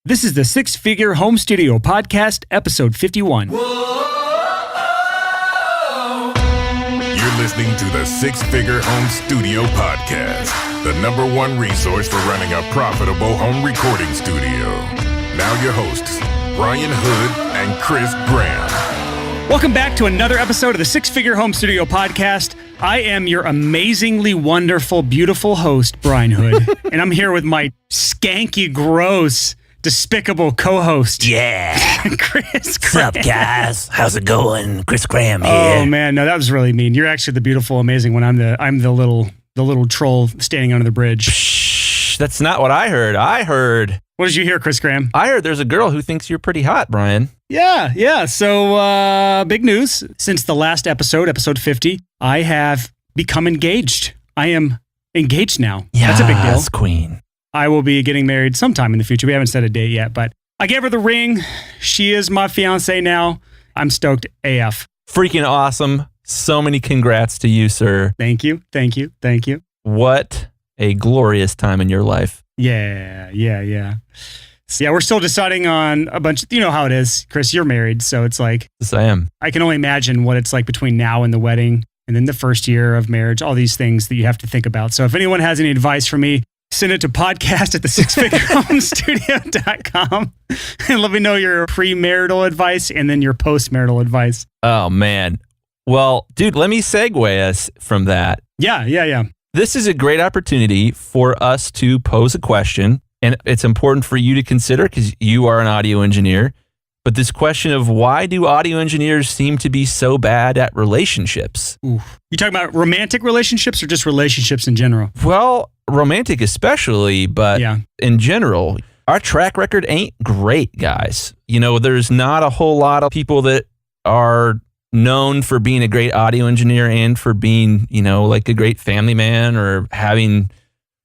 This is the Six Figure Home Studio Podcast, episode 51. You're listening to the Six Figure Home Studio Podcast, the number one resource for running a profitable home recording studio. Now your hosts, Brian Hood and Chris Graham. Welcome back to another episode of the Six Figure Home Studio Podcast. I am your amazingly wonderful, beautiful host, Brian Hood, and I'm here with my skanky, gross, despicable co-host. Yeah. Chris What's Graham. up, guys? How's it going? Chris Graham here. Oh man, no, that was really mean. You're actually the beautiful, amazing one. I'm the little troll standing under the bridge. Shh, that's not what I heard. What did you hear, Chris Graham? I heard there's a girl who thinks you're pretty hot, Brian. Yeah. So, big news. Since the last episode 50, I have become engaged. I am engaged now. That's a big deal. Yes, queen. I will be getting married sometime in the future. We haven't set a date yet, but I gave her the ring. She is my fiance now. I'm stoked AF. Freaking awesome. So many congrats to you, sir. Thank you. What a glorious time in your life. Yeah. So, we're still deciding on a bunch. You know how it is, Chris. You're married, so it's like Yes, I am. I can only imagine what it's like between now and the wedding, and then the first year of marriage. All these things that you have to think about. So, if anyone has any advice for me, send it to podcast@thesixfigurehomestudio.com and let me know your premarital advice and then your postmarital advice. Oh, man. Well, dude, let me segue us from that. Yeah. This is a great opportunity for us to pose a question, and it's important for you to consider because you are an audio engineer. But this question of why do audio engineers seem to be so bad at relationships? Ooh. You talking about romantic relationships or just relationships in general? Well, romantic especially, but in general, our track record ain't great, guys. You know, there's not a whole lot of people that are known for being a great audio engineer and for being, you know, like a great family man or having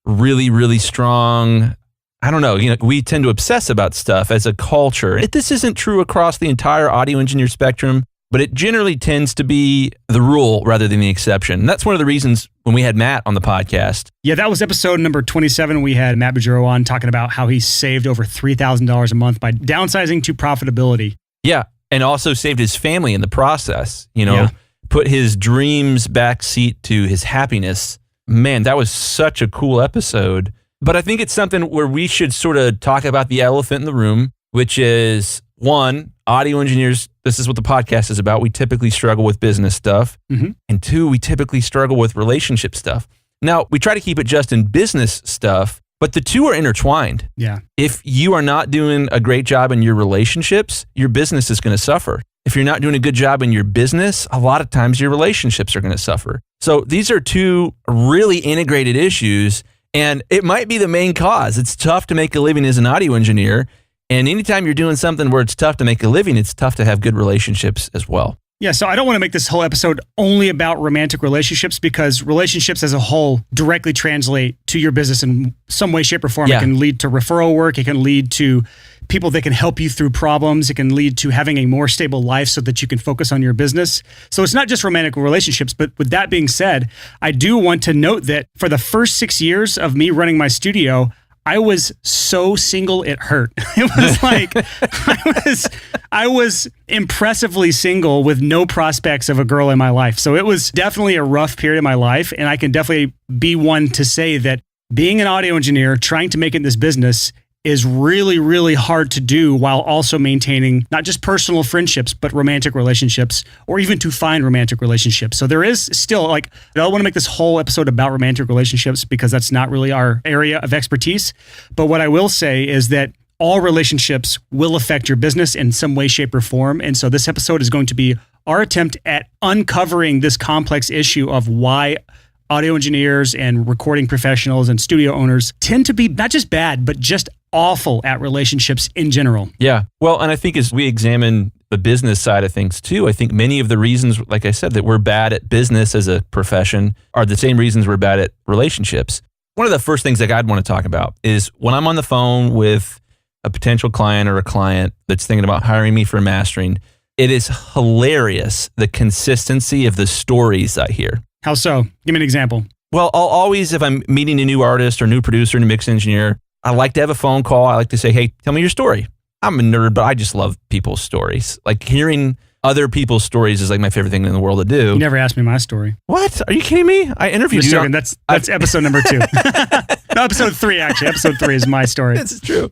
really, really strong, I don't know, you know, we tend to obsess about stuff as a culture. This isn't true across the entire audio engineer spectrum, but it generally tends to be the rule rather than the exception. And that's one of the reasons when we had Matt on the podcast. Yeah, that was episode number 27. We had Matt Bajuro on talking about how he saved over $3,000 a month by downsizing to profitability. Yeah, and also saved his family in the process, you know, put his dreams backseat to his happiness. Man, that was such a cool episode. But I think it's something where we should sort of talk about the elephant in the room, which is, one, audio engineers, this is what the podcast is about. We typically struggle with business stuff. Mm-hmm. And two, we typically struggle with relationship stuff. Now, we try to keep it just in business stuff, but the two are intertwined. Yeah. If you are not doing a great job in your relationships, your business is going to suffer. If you're not doing a good job in your business, a lot of times your relationships are going to suffer. So these are two really integrated issues, and it might be the main cause. It's tough to make a living as an audio engineer. And anytime you're doing something where it's tough to make a living, it's tough to have good relationships as well. Yeah, so I don't want to make this whole episode only about romantic relationships because relationships as a whole directly translate to your business in some way, shape, or form. Yeah. It can lead to referral work. It can lead to people that can help you through problems. It can lead to having a more stable life so that you can focus on your business. So it's not just romantic relationships, but with that being said, I do want to note that for the first 6 years of me running my studio, I was so single it hurt. It was like I was impressively single with no prospects of a girl in my life. So it was definitely a rough period in my life, and I can definitely be one to say that being an audio engineer, trying to make it in this business is really, really hard to do while also maintaining not just personal friendships, but romantic relationships, or even to find romantic relationships. So there is still, like, I don't want to make this whole episode about romantic relationships because that's not really our area of expertise. But what I will say is that all relationships will affect your business in some way, shape, or form. And so this episode is going to be our attempt at uncovering this complex issue of why audio engineers and recording professionals and studio owners tend to be not just bad, but just awful at relationships in general. Yeah. Well, and I think as we examine the business side of things too, I think many of the reasons, like I said, that we're bad at business as a profession are the same reasons we're bad at relationships. One of the first things that I'd want to talk about is when I'm on the phone with a potential client or a client that's thinking about hiring me for mastering, it is hilarious the consistency of the stories I hear. How so? Give me an example. Well, I'll always, if I'm meeting a new artist or new producer, new mix engineer, I like to have a phone call. I like to say, hey, tell me your story. I'm a nerd, but I just love people's stories. Like hearing other people's stories is like my favorite thing in the world to do. You never asked me my story. What? Are you kidding me? I interviewed you. That's episode number 2. No, episode 3, actually. Episode 3 is my story. This is true.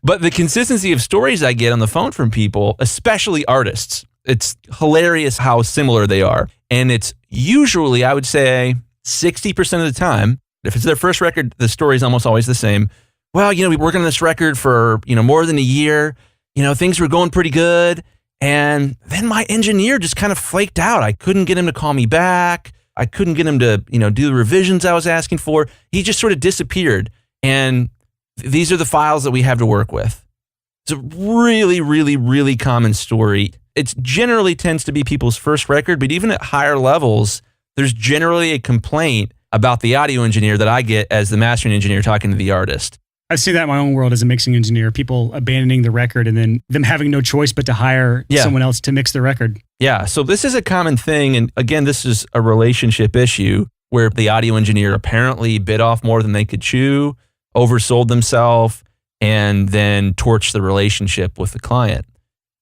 But the consistency of stories I get on the phone from people, especially artists, it's hilarious how similar they are. And it's usually, I would say, 60% of the time, if it's their first record, the story is almost always the same. Well, we were working on this record for, more than a year. Things were going pretty good. And then my engineer just kind of flaked out. I couldn't get him to call me back. I couldn't get him to, do the revisions I was asking for. He just sort of disappeared. And these are the files that we have to work with. It's a really, really, really common story. It generally tends to be people's first record, but even at higher levels, there's generally a complaint about the audio engineer that I get as the mastering engineer talking to the artist. I see that in my own world as a mixing engineer, people abandoning the record and then them having no choice but to hire someone else to mix the record. Yeah, so this is a common thing. And again, this is a relationship issue where the audio engineer apparently bit off more than they could chew, oversold themselves, and then torched the relationship with the client.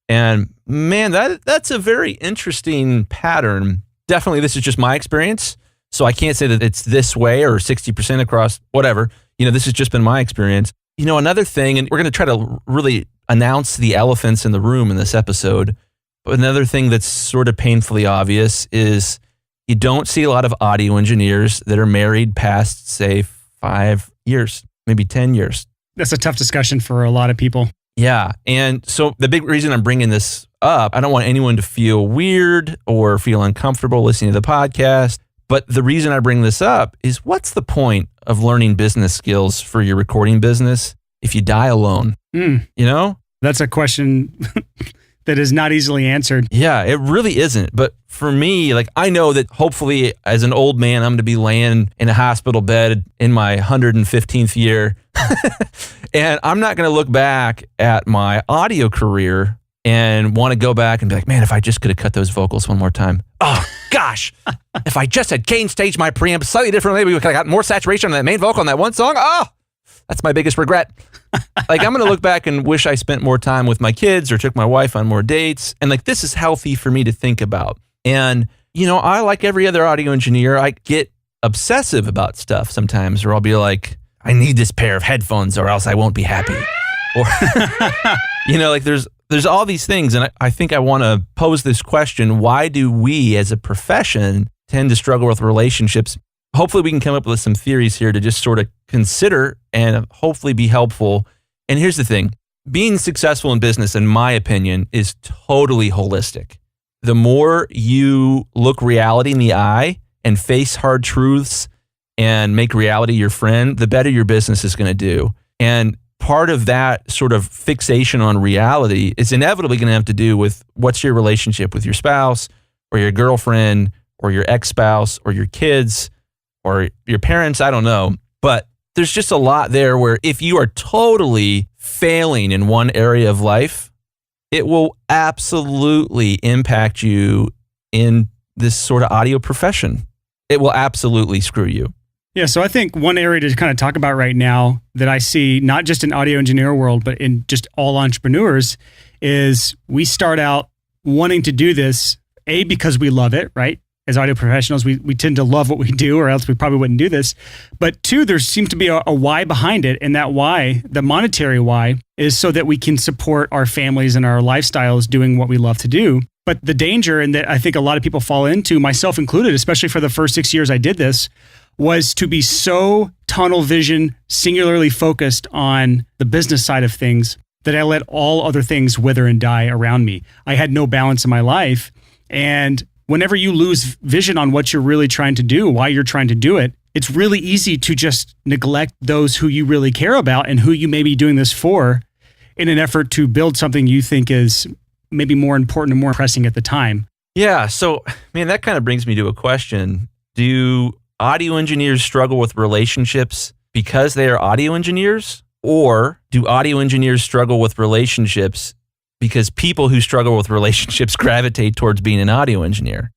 And man, that's a very interesting pattern. Definitely, this is just my experience. So I can't say that it's this way or 60% across whatever. This has just been my experience. Another thing, and we're going to try to really announce the elephants in the room in this episode, but another thing that's sort of painfully obvious is you don't see a lot of audio engineers that are married past, say, 5 years, maybe 10 years. That's a tough discussion for a lot of people. Yeah. And so the big reason I'm bringing this up, I don't want anyone to feel weird or feel uncomfortable listening to the podcast. But the reason I bring this up is what's the point of learning business skills for your recording business if you die alone? That's a question that is not easily answered. Yeah, it really isn't. But for me, I know that hopefully as an old man, I'm going to be laying in a hospital bed in my 115th year. And I'm not going to look back at my audio career and want to go back and be like, man, if I just could have cut those vocals one more time. Oh, gosh. If I just had gain staged my preamp slightly differently, maybe we could have got more saturation on that main vocal on that one song. Oh, that's my biggest regret. I'm going to look back and wish I spent more time with my kids or took my wife on more dates. And this is healthy for me to think about. And, I, like every other audio engineer, I get obsessive about stuff sometimes, or I'll be like, I need this pair of headphones or else I won't be happy. Or, there's all these things, and I think I want to pose this question. Why do we as a profession tend to struggle with relationships? Hopefully we can come up with some theories here to just sort of consider and hopefully be helpful. And here's the thing. Being successful in business, in my opinion, is totally holistic. The more you look reality in the eye and face hard truths and make reality your friend, the better your business is going to do. And part of that sort of fixation on reality is inevitably going to have to do with what's your relationship with your spouse or your girlfriend or your ex-spouse or your kids or your parents. I don't know. But there's just a lot there where if you are totally failing in one area of life, it will absolutely impact you in this sort of audio profession. It will absolutely screw you. Yeah, so I think one area to kind of talk about right now that I see, not just in audio engineer world, but in just all entrepreneurs, is we start out wanting to do this, A, because we love it, right? As audio professionals, we tend to love what we do, or else we probably wouldn't do this. But 2, there seems to be a why behind it, and that why, the monetary why, is so that we can support our families and our lifestyles doing what we love to do. But the danger, and that I think a lot of people fall into, myself included, especially for the first 6 years I did this, was to be so tunnel vision, singularly focused on the business side of things that I let all other things wither and die around me. I had no balance in my life. And whenever you lose vision on what you're really trying to do, why you're trying to do it, it's really easy to just neglect those who you really care about and who you may be doing this for in an effort to build something you think is maybe more important and more pressing at the time. Yeah. So, man, that kind of brings me to a question. Do audio engineers struggle with relationships because they are audio engineers? Or do audio engineers struggle with relationships because people who struggle with relationships gravitate towards being an audio engineer?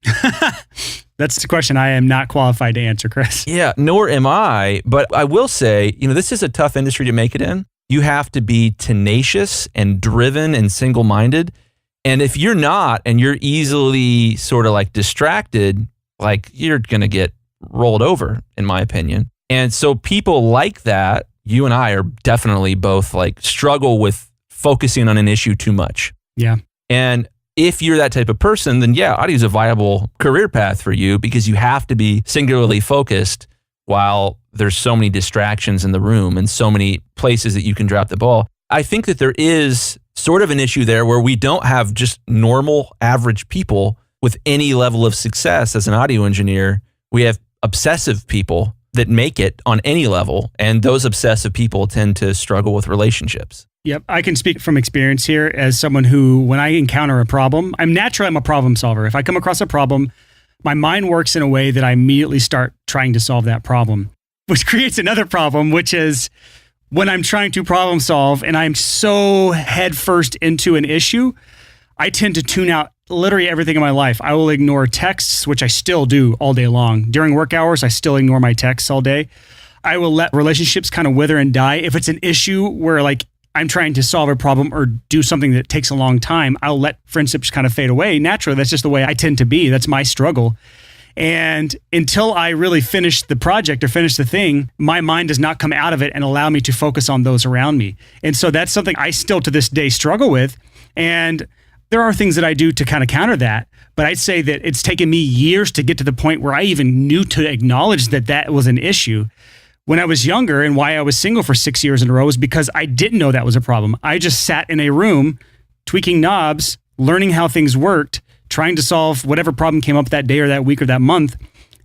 That's the question I am not qualified to answer, Chris. Yeah, nor am I. But I will say, this is a tough industry to make it in. You have to be tenacious and driven and single-minded. And if you're not, and you're easily sort of like distracted, like you're going to get rolled over, in my opinion. And so people like that, you and I are definitely both like struggle with focusing on an issue too much. Yeah. And if you're that type of person, then yeah, audio is a viable career path for you because you have to be singularly focused while there's so many distractions in the room and so many places that you can drop the ball. I think that there is sort of an issue there where we don't have just normal average people with any level of success as an audio engineer. We have obsessive people that make it on any level, and those obsessive people tend to struggle with relationships. Yep. I can speak from experience here as someone who, when I encounter a problem, I'm a problem solver. If I come across a problem, my mind works in a way that I immediately start trying to solve that problem, which creates another problem, which is when I'm trying to problem solve and I'm so headfirst into an issue, I tend to tune out literally everything in my life. I will ignore texts, which I still do all day long. During work hours, I still ignore my texts all day. I will let relationships kind of wither and die. If it's an issue where like I'm trying to solve a problem or do something that takes a long time, I'll let friendships kind of fade away. Naturally, that's just the way I tend to be. That's my struggle. And until I really finish the project or finish the thing, my mind does not come out of it and allow me to focus on those around me. And so that's something I still to this day struggle with. And there are things that I do to kind of counter that, but I'd say that it's taken me years to get to the point where I even knew to acknowledge that that was an issue. When I was younger, and why I was single for 6 years in a row, was because I didn't know that was a problem. I just sat in a room tweaking knobs, learning how things worked, trying to solve whatever problem came up that day or that week or that month.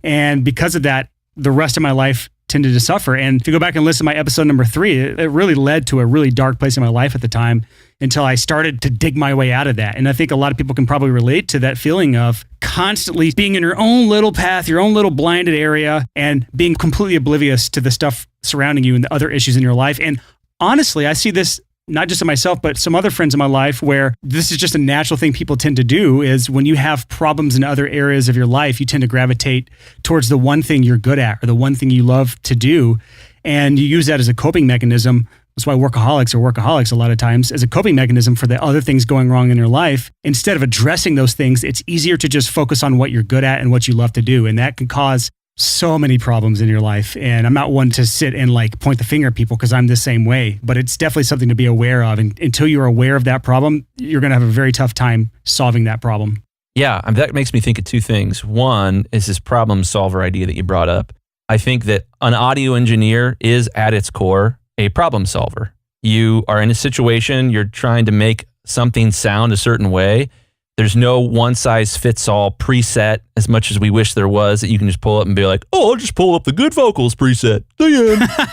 And because of that, the rest of my life tended to suffer. And if you go back and listen to my episode number 3, it really led to a really dark place in my life at the time until I started to dig my way out of that. And I think a lot of people can probably relate to that feeling of constantly being in your own little path, your own little blinded area, and being completely oblivious to the stuff surrounding you and the other issues in your life. And honestly, I see this not just in myself, but some other friends in my life where this is just a natural thing people tend to do is when you have problems in other areas of your life, you tend to gravitate towards the one thing you're good at or the one thing you love to do. And you use that as a coping mechanism. That's why workaholics are workaholics a lot of times as a coping mechanism for the other things going wrong in your life. Instead of addressing those things, it's easier to just focus on what you're good at and what you love to do. And that can cause so many problems in your life. And I'm not one to sit and like point the finger at people because I'm the same way, but it's definitely something to be aware of. And until you're aware of that problem, you're going to have a very tough time solving that problem. Yeah, that makes me think of two things. One is this problem solver idea that you brought up. I think that an audio engineer is at its core a problem solver. You are in a situation, you're trying to make something sound a certain way. There's no one-size-fits-all preset, as much as we wish there was, that you can just pull up and be like, oh, I'll just pull up the good vocals preset. The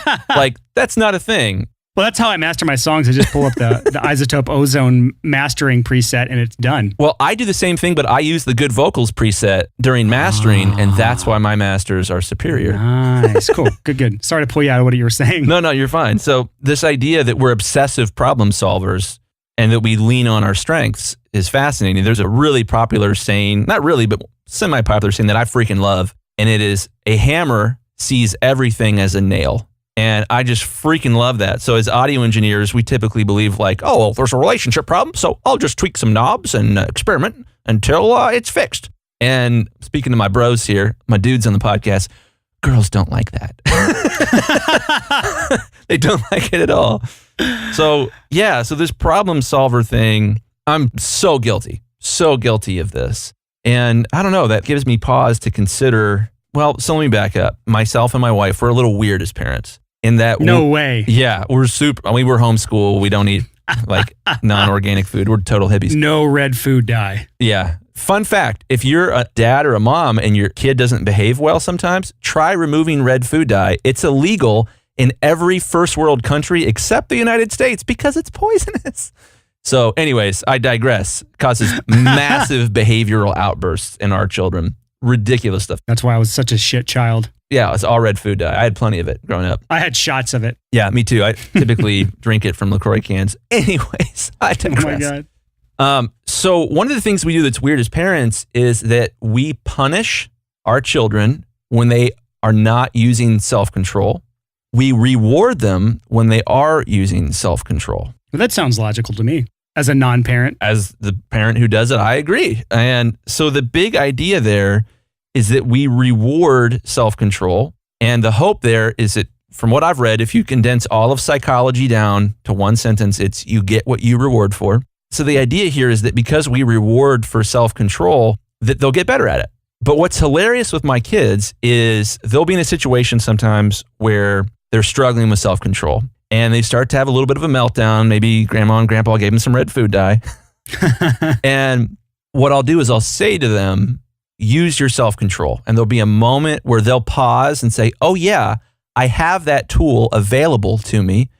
end. Like, that's not a thing. Well, that's how I master my songs. I just pull up the Isotope Ozone mastering preset and it's done. Well, I do the same thing, but I use the good vocals preset during mastering, and that's why my masters are superior. Nice. Cool. Good. Sorry to pull you out of what you were saying. No, you're fine. So this idea that we're obsessive problem solvers and that we lean on our strengths is fascinating. There's a really popular saying, not really, but semi-popular saying that I freaking love, and it is a hammer sees everything as a nail. And I just freaking love that. So as audio engineers, we typically believe like, oh, well, there's a relationship problem, so I'll just tweak some knobs and experiment until it's fixed. And speaking to my bros here, my dudes on the podcast, girls don't like that. They don't like it at all. So yeah, so this problem solver thing, I'm so guilty of this. And I don't know, that gives me pause to consider, well, so let me back up. Myself and my wife, we're a little weird as parents. In that no way. Yeah, we're homeschool. We don't eat like non-organic food. We're total hippies. No red food dye. Yeah. Fun fact, if you're a dad or a mom and your kid doesn't behave well sometimes, try removing red food dye. It's illegal in every first world country except the United States because it's poisonous. So anyways, I digress. It causes massive behavioral outbursts in our children. Ridiculous stuff. That's why I was such a shit child. Yeah, it's all red food dye. I had plenty of it growing up. I had shots of it. Yeah, me too. I typically drink it from LaCroix cans. Anyways, I digress. Oh my God. So one of the things we do that's weird as parents is that we punish our children when they are not using self-control. We reward them when they are using self-control. Well, that sounds logical to me as a non-parent. As the parent who does it, I agree. And so the big idea there is that we reward self-control. And the hope there is that, from what I've read, if you condense all of psychology down to one sentence, it's you get what you reward for. So the idea here is that because we reward for self-control, that they'll get better at it. But what's hilarious with my kids is they'll be in a situation sometimes where they're struggling with self-control and they start to have a little bit of a meltdown. Maybe grandma and grandpa gave them some red food dye. And what I'll do is I'll say to them, use your self-control. And there'll be a moment where they'll pause and say, oh yeah, I have that tool available to me,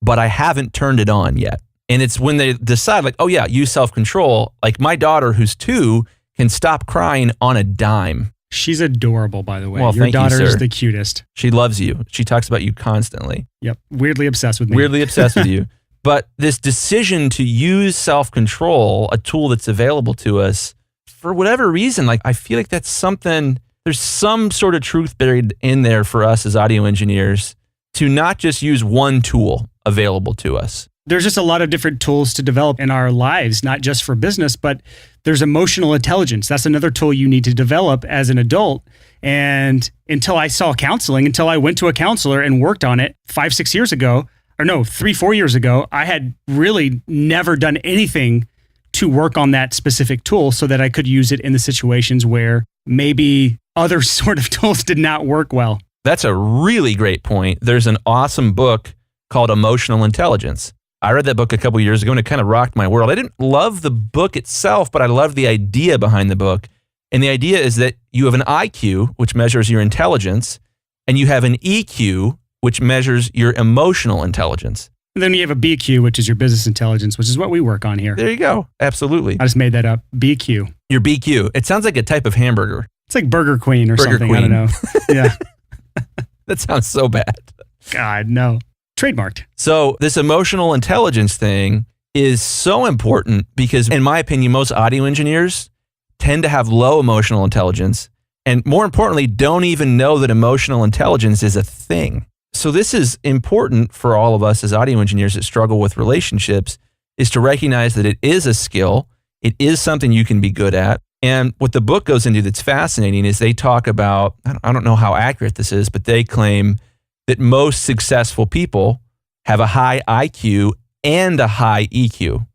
but I haven't turned it on yet. And it's when they decide like, oh yeah, use self-control. Like my daughter who's 2 can stop crying on a dime. She's adorable, by the way. Well, Your daughter is sir. the cutest. She loves you. She talks about you constantly. Yep. Weirdly obsessed with me. Weirdly obsessed with you. But this decision to use self-control, a tool that's available to us, for whatever reason, like I feel like that's something, there's some sort of truth buried in there for us as audio engineers to not just use one tool available to us. There's just a lot of different tools to develop in our lives, not just for business, but there's emotional intelligence. That's another tool you need to develop as an adult. And until I saw counseling, until I went to a counselor and worked on it 5-6 years ago, or no, 3-4 years ago, I had really never done anything to work on that specific tool so that I could use it in the situations where maybe other sort of tools did not work well. That's a really great point. There's an awesome book called Emotional Intelligence. I read that book a couple years ago and it kind of rocked my world. I didn't love the book itself, but I loved the idea behind the book. And the idea is that you have an IQ, which measures your intelligence, and you have an EQ, which measures your emotional intelligence. And then you have a BQ, which is your business intelligence, which is what we work on here. There you go. Absolutely. I just made that up. BQ. Your BQ. It sounds like a type of hamburger. It's like Burger Queen or Burger something. Queen. I don't know. Yeah. That sounds so bad. God, no. Trademarked. So this emotional intelligence thing is so important because, in my opinion, most audio engineers tend to have low emotional intelligence and, more importantly, don't even know that emotional intelligence is a thing. So this is important for all of us as audio engineers that struggle with relationships, is to recognize that it is a skill. It is something you can be good at. And what the book goes into that's fascinating is they talk about, I don't know how accurate this is, but they claim that most successful people have a high IQ and a high EQ,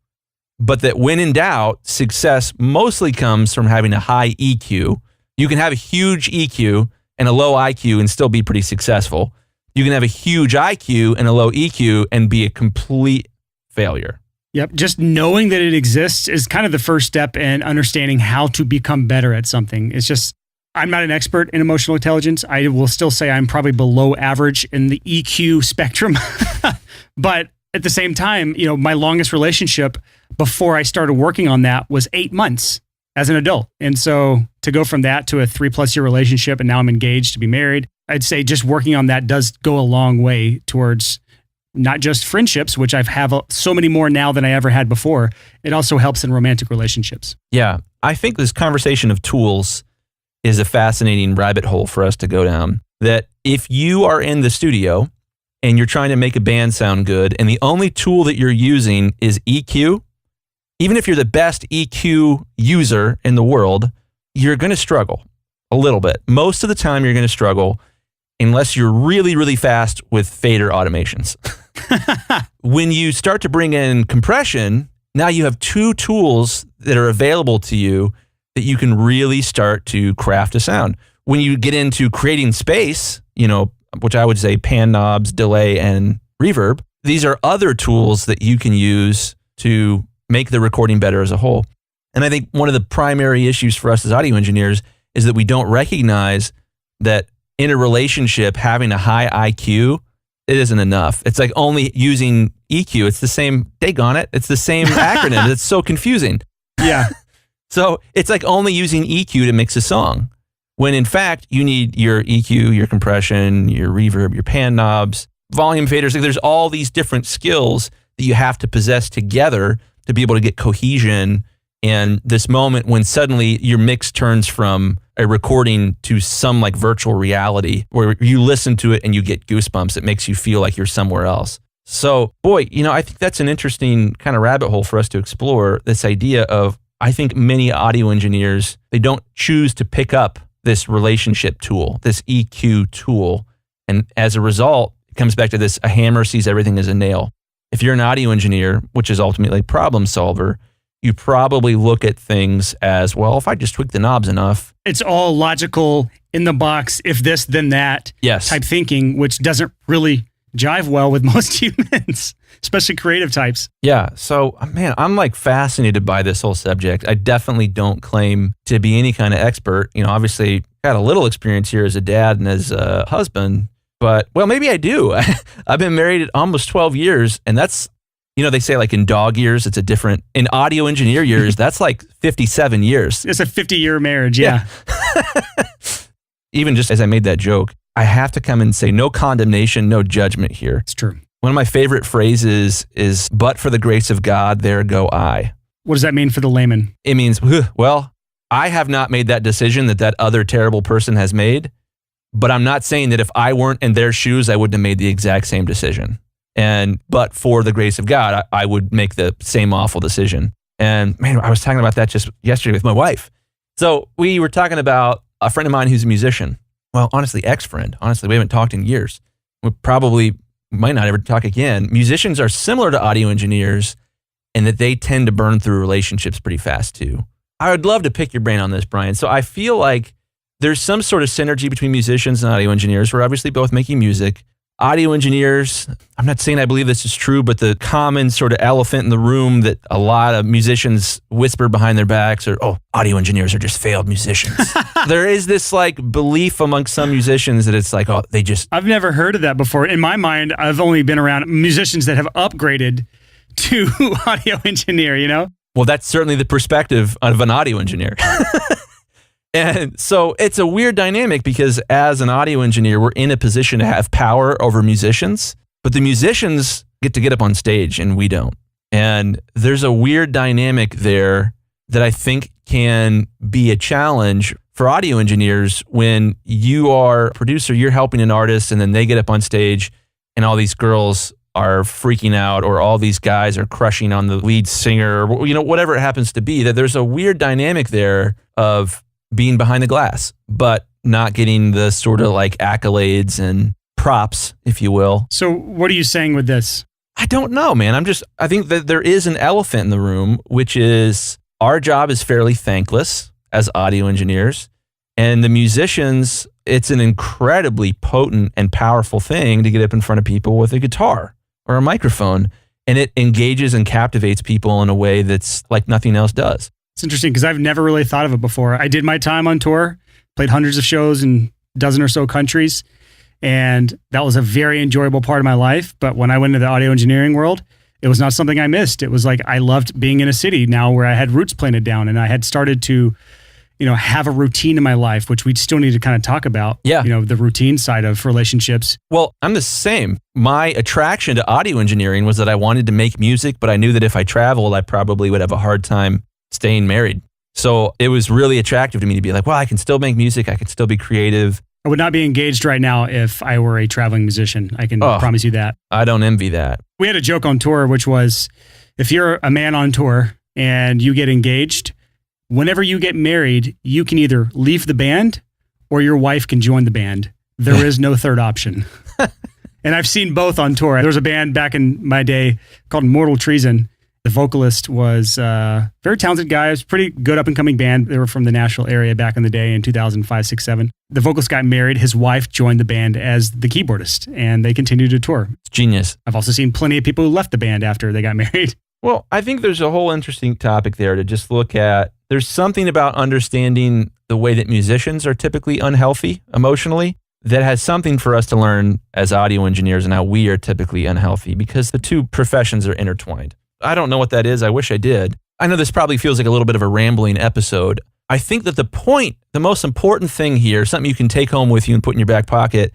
but that when in doubt, success mostly comes from having a high EQ. You can have a huge EQ and a low IQ and still be pretty successful. You can have a huge IQ and a low EQ and be a complete failure. Yep. Just knowing that it exists is kind of the first step in understanding how to become better at something. It's just, I'm not an expert in emotional intelligence. I will still say I'm probably below average in the EQ spectrum. But at the same time, you know, my longest relationship before I started working on that was 8 months as an adult. And so to go from that to a 3+ year relationship, and now I'm engaged to be married, I'd say just working on that does go a long way towards not just friendships, which I've have so many more now than I ever had before. It also helps in romantic relationships. Yeah. I think this conversation of tools is a fascinating rabbit hole for us to go down. That if you are in the studio and you're trying to make a band sound good, and the only tool that you're using is EQ, even if you're the best EQ user in the world, you're going to struggle a little bit. Most of the time you're going to struggle unless you're really, really fast with fader automations. When you start to bring in compression, now you have 2 tools that are available to you that you can really start to craft a sound. When you get into creating space, you know, which I would say pan knobs, delay, and reverb, these are other tools that you can use to make the recording better as a whole. And I think one of the primary issues for us as audio engineers is that we don't recognize that in a relationship, having a high IQ, it isn't enough. It's like only using EQ. It's the same, daggone it, it's the same acronym. It's so confusing. Yeah. So it's like only using EQ to mix a song, when in fact you need your EQ, your compression, your reverb, your pan knobs, volume faders. Like there's all these different skills that you have to possess together to be able to get cohesion And this moment when suddenly your mix turns from a recording to some like virtual reality where you listen to it and you get goosebumps. It makes you feel like you're somewhere else. So, boy, I think that's an interesting kind of rabbit hole for us to explore, this idea of, I think many audio engineers, they don't choose to pick up this relationship tool, this EQ tool. And as a result, it comes back to this, a hammer sees everything as a nail. If you're an audio engineer, which is ultimately a problem solver, you probably look at things as, well, if I just tweak the knobs enough. It's all logical, in the box, if this, then that type thinking, which doesn't really jive well with most humans, especially creative types. Yeah. So, man, I'm like fascinated by this whole subject. I definitely don't claim to be any kind of expert. Obviously got a little experience here as a dad and as a husband, but well, maybe I do. I've been married almost 12 years, and that's, they say like in dog years, it's a different, in audio engineer years, that's like 57 years. It's a 50-year marriage. Yeah. Even just as I made that joke, I have to come and say no condemnation, no judgment here. It's true. One of my favorite phrases is, but for the grace of God, there go I. What does that mean for the layman? It means, well, I have not made that decision that other terrible person has made, but I'm not saying that if I weren't in their shoes, I wouldn't have made the exact same decision. But for the grace of God, I would make the same awful decision. And man, I was talking about that just yesterday with my wife. So we were talking about a friend of mine who's a musician. Well, honestly, ex-friend. Honestly, we haven't talked in years. We probably might not ever talk again. Musicians are similar to audio engineers in that they tend to burn through relationships pretty fast too. I would love to pick your brain on this, Brian. So I feel like there's some sort of synergy between musicians and audio engineers. We're obviously both making music. Audio engineers, I'm not saying I believe this is true, but the common sort of elephant in the room that a lot of musicians whisper behind their backs are, audio engineers are just failed musicians. There is this like belief amongst some musicians that it's like, I've never heard of that before. In my mind, I've only been around musicians that have upgraded to audio engineer, Well, that's certainly the perspective of an audio engineer. And so it's a weird dynamic because as an audio engineer, we're in a position to have power over musicians, but the musicians get to get up on stage and we don't. And there's a weird dynamic there that I think can be a challenge for audio engineers when you are a producer, you're helping an artist, and then they get up on stage and all these girls are freaking out, or all these guys are crushing on the lead singer, or whatever it happens to be, that there's a weird dynamic there of being behind the glass, but not getting the sort of like accolades and props, if you will. So what are you saying with this? I don't know, man. I think that there is an elephant in the room, which is our job is fairly thankless as audio engineers. And the musicians, it's an incredibly potent and powerful thing to get up in front of people with a guitar or a microphone. And it engages and captivates people in a way that's like nothing else does. It's interesting because I've never really thought of it before. I did my time on tour, played hundreds of shows in a dozen or so countries, and that was a very enjoyable part of my life. But when I went into the audio engineering world, it was not something I missed. It was like I loved being in a city now where I had roots planted down, and I had started to, have a routine in my life, which we still need to kind of talk about. Yeah. The routine side of relationships. Well, I'm the same. My attraction to audio engineering was that I wanted to make music, but I knew that if I traveled, I probably would have a hard time staying married. So it was really attractive to me to be like, well, I can still make music. I can still be creative. I would not be engaged right now if I were a traveling musician. I can promise you that. I don't envy that. We had a joke on tour, which was, if you're a man on tour and you get engaged, whenever you get married, you can either leave the band or your wife can join the band. There is no third option. And I've seen both on tour. There was a band back in my day called Mortal Treason. The vocalist was a very talented guy. It was a pretty good up-and-coming band. They were from the Nashville area back in the day in 2005, 6, 7. The vocalist got married. His wife joined the band as the keyboardist, and they continued to tour. It's genius. I've also seen plenty of people who left the band after they got married. Well, I think there's a whole interesting topic there to just look at. There's something about understanding the way that musicians are typically unhealthy emotionally that has something for us to learn as audio engineers and how we are typically unhealthy, because the two professions are intertwined. I don't know what that is. I wish I did. I know this probably feels like a little bit of a rambling episode. I think that the most important thing here, something you can take home with you and put in your back pocket,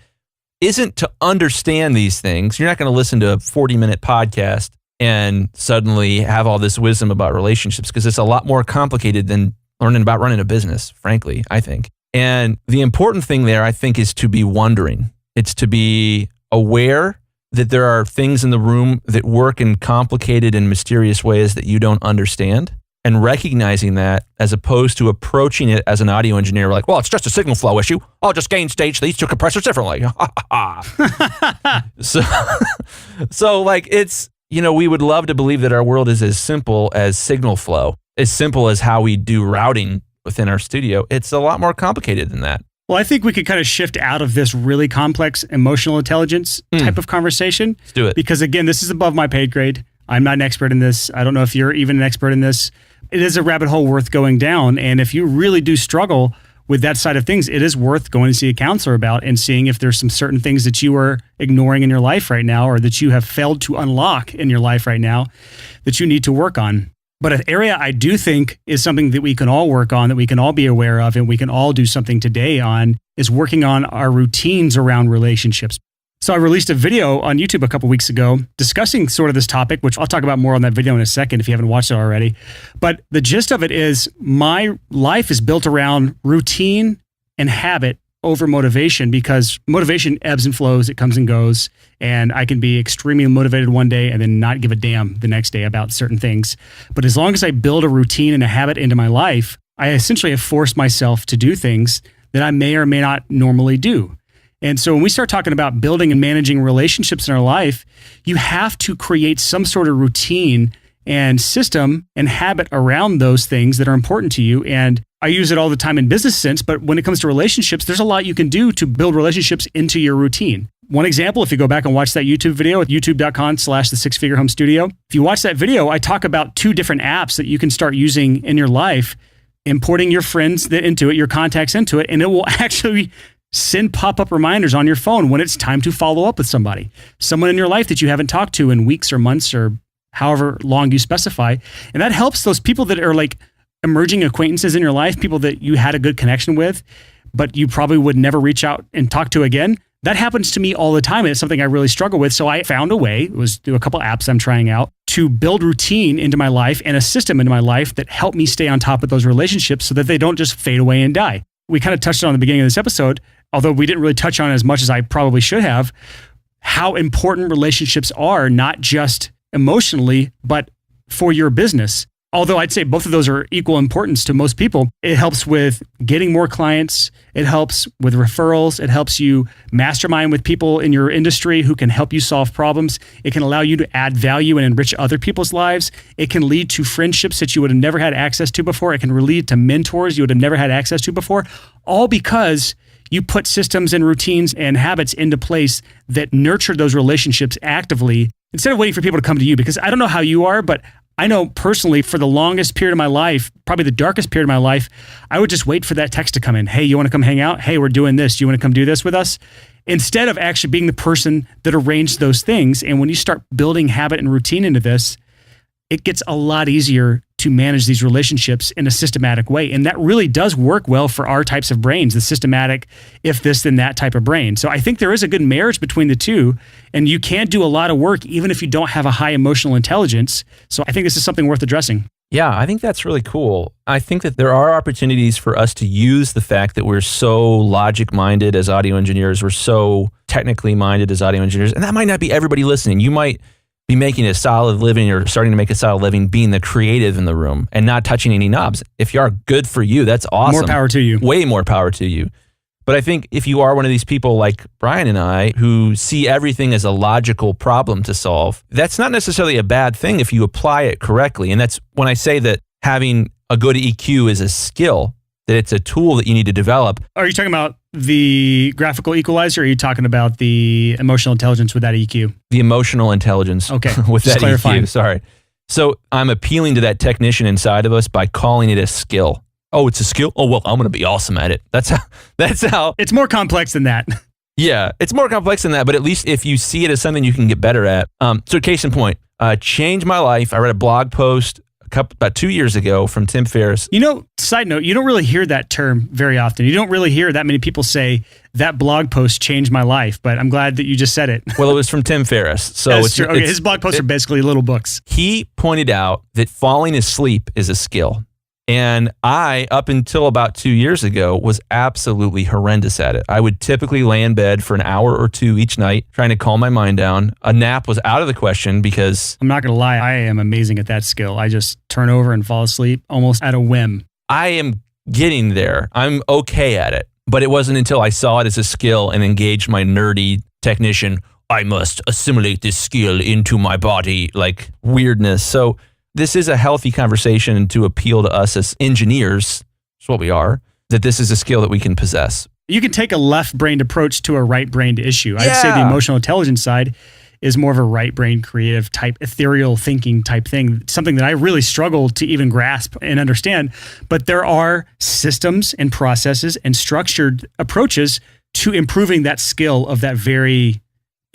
isn't to understand these things. You're not going to listen to a 40-minute podcast and suddenly have all this wisdom about relationships, because it's a lot more complicated than learning about running a business, frankly, I think. And the important thing there, I think, is to be wondering. It's to be aware that there are things in the room that work in complicated and mysterious ways that you don't understand, and recognizing that, as opposed to approaching it as an audio engineer, like, well, it's just a signal flow issue. I'll just gain stage these two compressors differently. So like, it's, we would love to believe that our world is as simple as signal flow, as simple as how we do routing within our studio. It's a lot more complicated than that. Well, I think we could kind of shift out of this really complex emotional intelligence type of conversation. Let's do it. Because again, this is above my pay grade. I'm not an expert in this. I don't know if you're even an expert in this. It is a rabbit hole worth going down. And if you really do struggle with that side of things, it is worth going to see a counselor about and seeing if there's some certain things that you are ignoring in your life right now, or that you have failed to unlock in your life right now that you need to work on. But an area I do think is something that we can all work on, that we can all be aware of, and we can all do something today on, is working on our routines around relationships. So I released a video on YouTube a couple weeks ago discussing sort of this topic, which I'll talk about more on that video in a second if you haven't watched it already. But the gist of it is, my life is built around routine and habit over motivation, because motivation ebbs and flows, it comes and goes, and I can be extremely motivated one day and then not give a damn the next day about certain things. But as long as I build a routine and a habit into my life, I essentially have forced myself to do things that I may or may not normally do. And so when we start talking about building and managing relationships in our life, you have to create some sort of routine and system and habit around those things that are important to you. And I use it all the time in business sense, but when it comes to relationships, there's a lot you can do to build relationships into your routine. One example, if you go back and watch that YouTube video at youtube.com/the6figure-home-studio, if you watch that video, I talk about 2 different apps that you can start using in your life, importing your friends into it, your contacts into it, and it will actually send pop-up reminders on your phone when it's time to follow up with someone in your life that you haven't talked to in weeks or months or however long you specify. And that helps those people that are like emerging acquaintances in your life, people that you had a good connection with, but you probably would never reach out and talk to again. That happens to me all the time, and it's something I really struggle with. So I found a way, it was through a couple apps I'm trying out, to build routine into my life and a system into my life that help me stay on top of those relationships so that they don't just fade away and die. We kind of touched on the beginning of this episode, although we didn't really touch on it as much as I probably should have, how important relationships are, not just emotionally, but for your business. Although I'd say both of those are equal importance to most people. It helps with getting more clients. It helps with referrals. It helps you mastermind with people in your industry who can help you solve problems. It can allow you to add value and enrich other people's lives. It can lead to friendships that you would have never had access to before. It can lead to mentors you would have never had access to before, all because you put systems and routines and habits into place that nurture those relationships actively instead of waiting for people to come to you. Because I don't know how you are, but I know personally, for the longest period of my life, probably the darkest period of my life, I would just wait for that text to come in. Hey, you want to come hang out? Hey, we're doing this. Do you want to come do this with us? Instead of actually being the person that arranged those things. And when you start building habit and routine into this, it gets a lot easier to manage these relationships in a systematic way. And that really does work well for our types of brains, the systematic, if this, then that type of brain. So I think there is a good marriage between the two, and you can do a lot of work even if you don't have a high emotional intelligence. So I think this is something worth addressing. Yeah, I think that's really cool. I think that there are opportunities for us to use the fact that we're so logic-minded as audio engineers, we're so technically minded as audio engineers, and that might not be everybody listening. You might be making a solid living or starting to make a solid living being the creative in the room and not touching any knobs. If you are, good for you. That's awesome. More power to you. Way more power to you. But I think if you are one of these people like Brian and I who see everything as a logical problem to solve, that's not necessarily a bad thing if you apply it correctly. And that's when I say that having a good EQ is a skill, that it's a tool that you need to develop. Are you talking about the graphical equalizer, or are you talking about the emotional intelligence with that EQ? The emotional intelligence with that EQ, sorry. So I'm appealing to that technician inside of us by calling it a skill. Oh, it's a skill? Oh, well, I'm going to be awesome at it. That's how. It's more complex than that. Yeah, it's more complex than that, but at least if you see it as something you can get better at. So case in point, changed my life. I read a blog post a about 2 years ago from Tim Ferriss. Side note, you don't really hear that term very often. You don't really hear that many people say that blog post changed my life, but I'm glad that you just said it. Well, it was from Tim Ferriss. So That's true. Okay, his blog posts are basically little books. He pointed out that falling asleep is a skill. And I, up until about 2 years ago, was absolutely horrendous at it. I would typically lay in bed for an hour or two each night, trying to calm my mind down. A nap was out of the question because... I'm not going to lie, I am amazing at that skill. I just turn over and fall asleep almost at a whim. I am getting there. I'm okay at it. But it wasn't until I saw it as a skill and engaged my nerdy technician, I must assimilate this skill into my body, like weirdness. So this is a healthy conversation to appeal to us as engineers, that's what we are, that this is a skill that we can possess. You can take a left-brained approach to a right-brained issue. I'd say the emotional intelligence side is more of a right-brain creative type, ethereal thinking type thing, something that I really struggle to even grasp and understand. But there are systems and processes and structured approaches to improving that skill of that very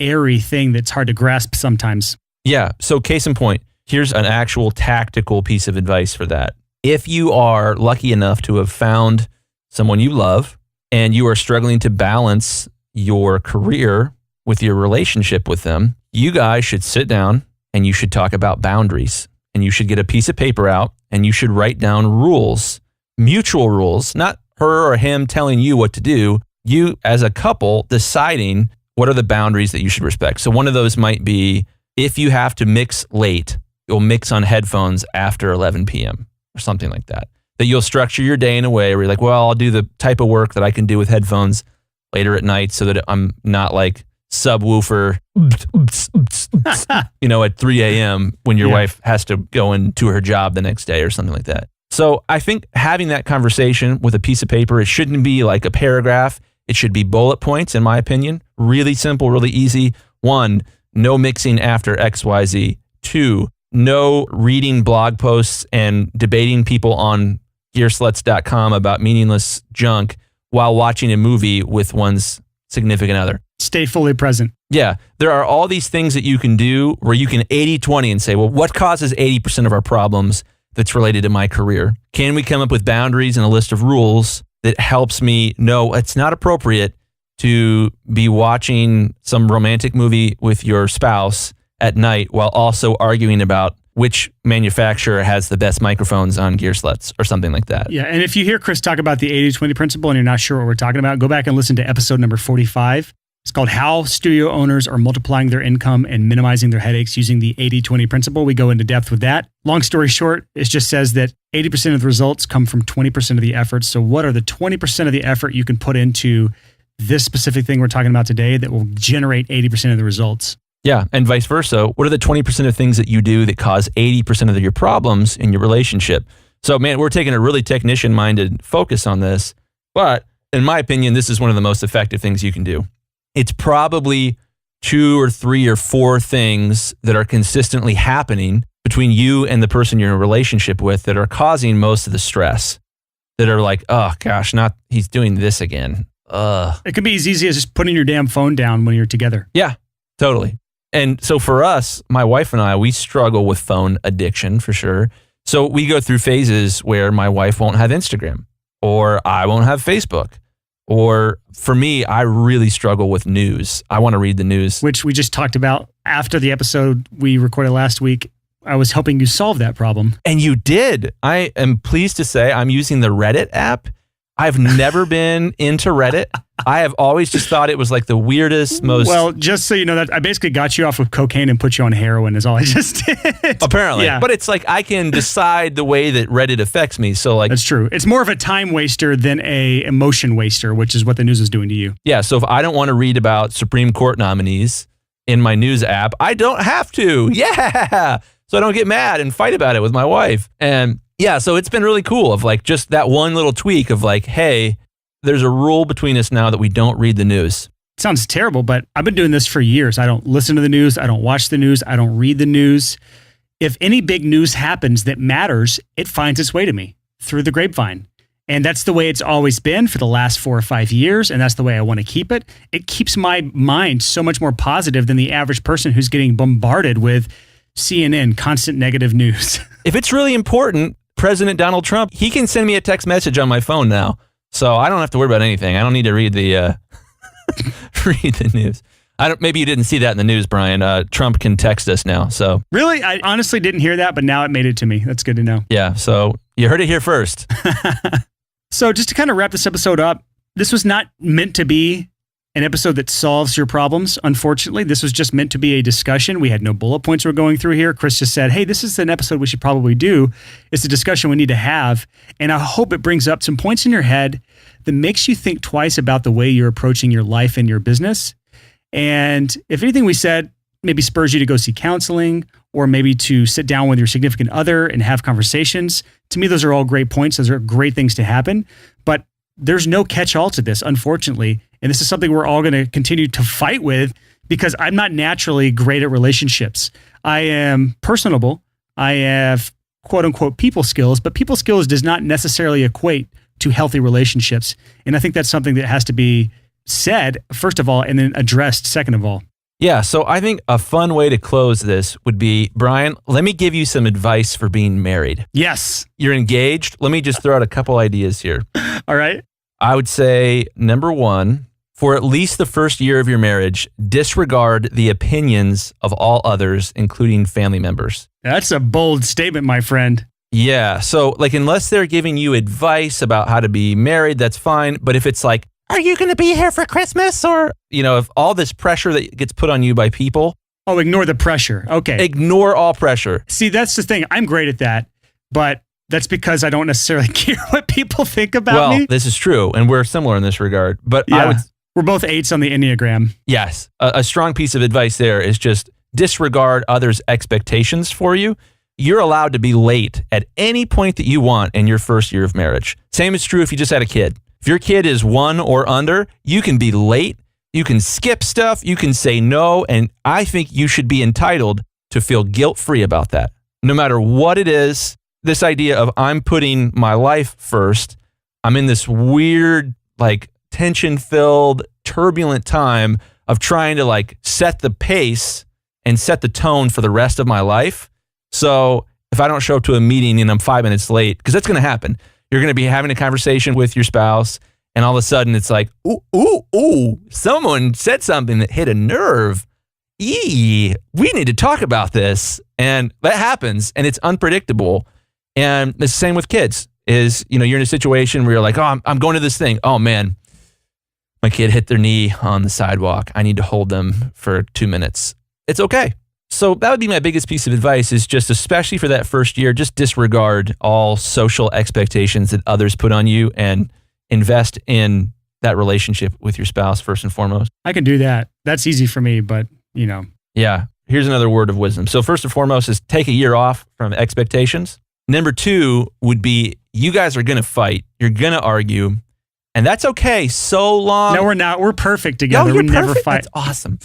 airy thing that's hard to grasp sometimes. Yeah. So case in point, here's an actual tactical piece of advice for that. If you are lucky enough to have found someone you love and you are struggling to balance your career with your relationship with them, you guys should sit down and you should talk about boundaries. And you should get a piece of paper out and you should write down rules, mutual rules, not her or him telling you what to do. You as a couple deciding what are the boundaries that you should respect. So one of those might be if you have to mix late, you'll mix on headphones after 11 p.m. or something like that. That you'll structure your day in a way where you're like, well, I'll do the type of work that I can do with headphones later at night so that I'm not like subwoofer, at 3 a.m. when your wife has to go into her job the next day or something like that. So I think having that conversation with a piece of paper, it shouldn't be like a paragraph. It should be bullet points, in my opinion. Really simple, really easy. 1, no mixing after XYZ. 2, no reading blog posts and debating people on gearsluts.com about meaningless junk while watching a movie with one's significant other. Stay fully present. Yeah. There are all these things that you can do where you can 80-20 and say, well, what causes 80% of our problems that's related to my career? Can we come up with boundaries and a list of rules that helps me know it's not appropriate to be watching some romantic movie with your spouse at night while also arguing about which manufacturer has the best microphones on Gear Sluts or something like that. Yeah, and if you hear Chris talk about the 80-20 principle and you're not sure what we're talking about, go back and listen to episode number 45. It's called How Studio Owners Are Multiplying Their Income and Minimizing Their Headaches Using the 80-20 Principle. We go into depth with that. Long story short, it just says that 80% of the results come from 20% of the effort. So what are the 20% of the effort you can put into this specific thing we're talking about today that will generate 80% of the results? Yeah, and vice versa. What are the 20% of things that you do that cause 80% of your problems in your relationship? So, man, we're taking a really technician-minded focus on this, but in my opinion, this is one of the most effective things you can do. It's probably 2 or 3 or 4 things that are consistently happening between you and the person you're in a relationship with that are causing most of the stress, that are like, oh gosh, he's doing this again. It could be as easy as just putting your damn phone down when you're together. Yeah, totally. And so for us, my wife and I, we struggle with phone addiction for sure. So we go through phases where my wife won't have Instagram or I won't have Facebook. Or for me, I really struggle with news. I want to read the news. Which we just talked about after the episode we recorded last week. I was helping you solve that problem. And you did. I am pleased to say I'm using the Reddit app. I've never been into Reddit. I have always just thought it was like the weirdest, most... Well, just so you know, that I basically got you off of cocaine and put you on heroin is all I just did. Apparently. Yeah. But it's like I can decide the way that Reddit affects me. So like... That's true. It's more of a time waster than a emotion waster, which is what the news is doing to you. Yeah. So if I don't want to read about Supreme Court nominees in my news app, I don't have to. Yeah. So I don't get mad and fight about it with my wife. And yeah, so it's been really cool of like just that one little tweak of like, hey, there's a rule between us now that we don't read the news. Sounds terrible, but I've been doing this for years. I don't listen to the news. I don't watch the news. I don't read the news. If any big news happens that matters, it finds its way to me through the grapevine. And that's the way it's always been for the last 4 or 5 years. And that's the way I want to keep it. It keeps my mind so much more positive than the average person who's getting bombarded with CNN, constant negative news. If it's really important, President Donald Trump, he can send me a text message on my phone now. So I don't have to worry about anything. I don't need to read the read the news. Maybe you didn't see that in the news, Brian. Trump can text us now. So really, I honestly didn't hear that, but now it made it to me. That's good to know. Yeah. So you heard it here first. So just to kind of wrap this episode up, this was not meant to be an episode that solves your problems. Unfortunately, this was just meant to be a discussion. We had no bullet points we're going through here. Chris just said, hey, this is an episode we should probably do. It's a discussion we need to have. And I hope it brings up some points in your head that makes you think twice about the way you're approaching your life and your business. And if anything we said maybe spurs you to go see counseling or maybe to sit down with your significant other and have conversations, to me, those are all great points. Those are great things to happen. But there's no catch-all to this, unfortunately. And this is something we're all going to continue to fight with because I'm not naturally great at relationships. I am personable. I have quote-unquote people skills, but people skills does not necessarily equate to healthy relationships. And I think that's something that has to be said, first of all, and then addressed second of all. Yeah, so I think a fun way to close this would be, Brian, let me give you some advice for being married. Yes. You're engaged. Let me just throw out a couple ideas here. All right. I would say, number one, for at least the first year of your marriage, disregard the opinions of all others, including family members. That's a bold statement, my friend. Yeah, so like unless they're giving you advice about how to be married, that's fine. But if it's like, are you going to be here for Christmas? Or, if all this pressure that gets put on you by people. Oh, ignore the pressure. Okay. Ignore all pressure. See, that's the thing. I'm great at that, but that's because I don't necessarily care what people think about me. Well, this is true, and we're similar in this regard. But yeah, we're both 8s on the Enneagram. Yes. A strong piece of advice there is just disregard others' expectations for you. You're allowed to be late at any point that you want in your first year of marriage. Same is true if you just had a kid. If your kid is 1 or under, you can be late, you can skip stuff, you can say no, and I think you should be entitled to feel guilt-free about that. No matter what it is, this idea of I'm putting my life first, I'm in this weird, tension-filled, turbulent time of trying to set the pace and set the tone for the rest of my life. So if I don't show up to a meeting and I'm 5 minutes late, because that's going to happen, you're going to be having a conversation with your spouse, and all of a sudden it's like, ooh, someone said something that hit a nerve. We need to talk about this. And that happens, and it's unpredictable. And it's the same with kids, is, you're in a situation where you're like, oh, I'm going to this thing. Oh, man, my kid hit their knee on the sidewalk. I need to hold them for 2 minutes. It's okay. So that would be my biggest piece of advice, is just, especially for that first year, just disregard all social expectations that others put on you and invest in that relationship with your spouse first and foremost. I can do that. That's easy for me, but Yeah. Here's another word of wisdom. So first and foremost is take a year off from expectations. Number 2 would be, you guys are going to fight. You're going to argue. And that's okay so long. No, we're not. We're perfect together. No, you're we never perfect. fight. That's awesome.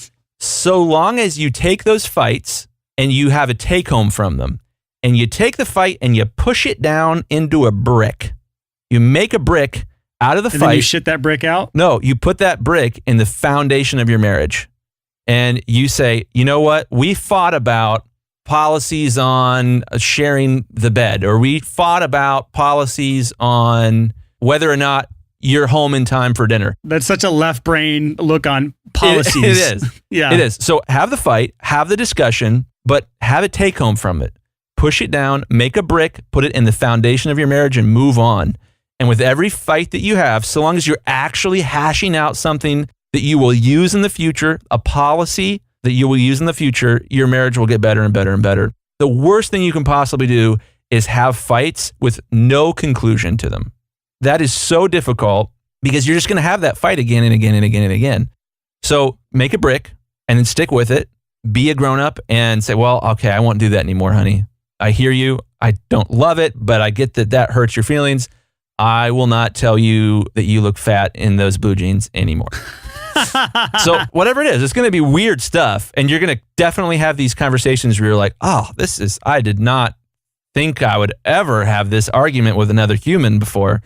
So long as you take those fights and you have a take home from them, and you take the fight and you push it down into a brick. You make a brick out of the fight. Then you shit that brick out? No, you put that brick in the foundation of your marriage. And you say, you know what? We fought about policies on sharing the bed, or we fought about policies on whether or not you're home in time for dinner. That's such a left brain look on policies. It is. Yeah. It is. So have the fight, have the discussion, but have a take home from it. Push it down, make a brick, put it in the foundation of your marriage, and move on. And with every fight that you have, so long as you're actually hashing out something that you will use in the future, a policy that you will use in the future, your marriage will get better and better and better. The worst thing you can possibly do is have fights with no conclusion to them. That is so difficult because you're just going to have that fight again and again and again and again. So make a brick and then stick with it. Be a grown-up and say, well, okay, I won't do that anymore, honey. I hear you. I don't love it, but I get that that hurts your feelings. I will not tell you that you look fat in those blue jeans anymore. So whatever it is, it's going to be weird stuff. And you're going to definitely have these conversations where you're like, oh, I did not think I would ever have this argument with another human before.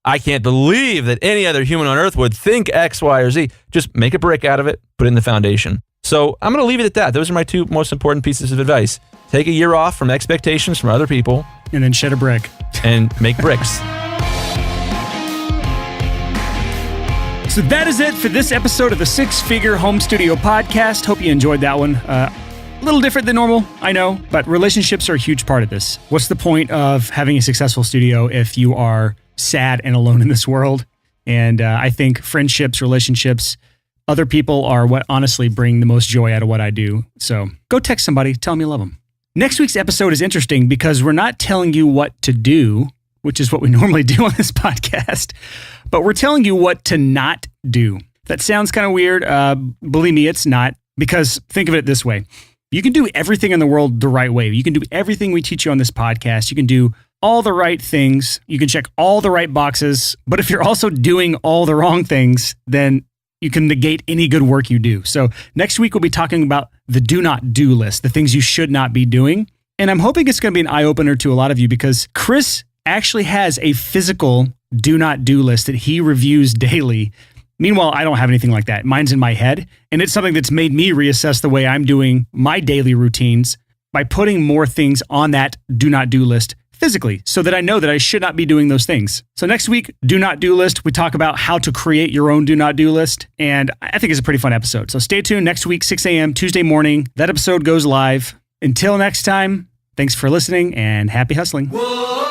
I can't believe that any other human on earth would think X, Y, or Z. Just make a brick out of it, put it in the foundation. So I'm going to leave it at that. Those are my 2 most important pieces of advice. take a year off from expectations from other people. And then shed a brick. And make bricks. So that is it for this episode of the Six Figure Home Studio Podcast. Hope you enjoyed that one. A little different than normal, I know, but relationships are a huge part of this. What's the point of having a successful studio if you are sad and alone in this world? And I think friendships, relationships, other people are what honestly bring the most joy out of what I do. So go text somebody, tell them you love them. Next week's episode is interesting because we're not telling you what to do, which is what we normally do on this podcast, but we're telling you what to not do. That sounds kind of weird. Believe me, it's not, because think of it this way. You can do everything in the world the right way. You can do everything we teach you on this podcast. You can do all the right things. You can check all the right boxes. But if you're also doing all the wrong things, then you can negate any good work you do. So next week, we'll be talking about the do not do list, the things you should not be doing. And I'm hoping it's going to be an eye-opener to a lot of you, because Chris actually has a physical do not do list that he reviews daily. Meanwhile, I don't have anything like that. Mine's in my head, and it's something that's made me reassess the way I'm doing my daily routines by putting more things on that do not do list physically, so that I know that I should not be doing those things. So next week, do not do list, we talk about how to create your own do not do list, and I think it's a pretty fun episode. So stay tuned. Next week, 6 a.m., Tuesday morning, that episode goes live. Until next time, thanks for listening and happy hustling. Whoa.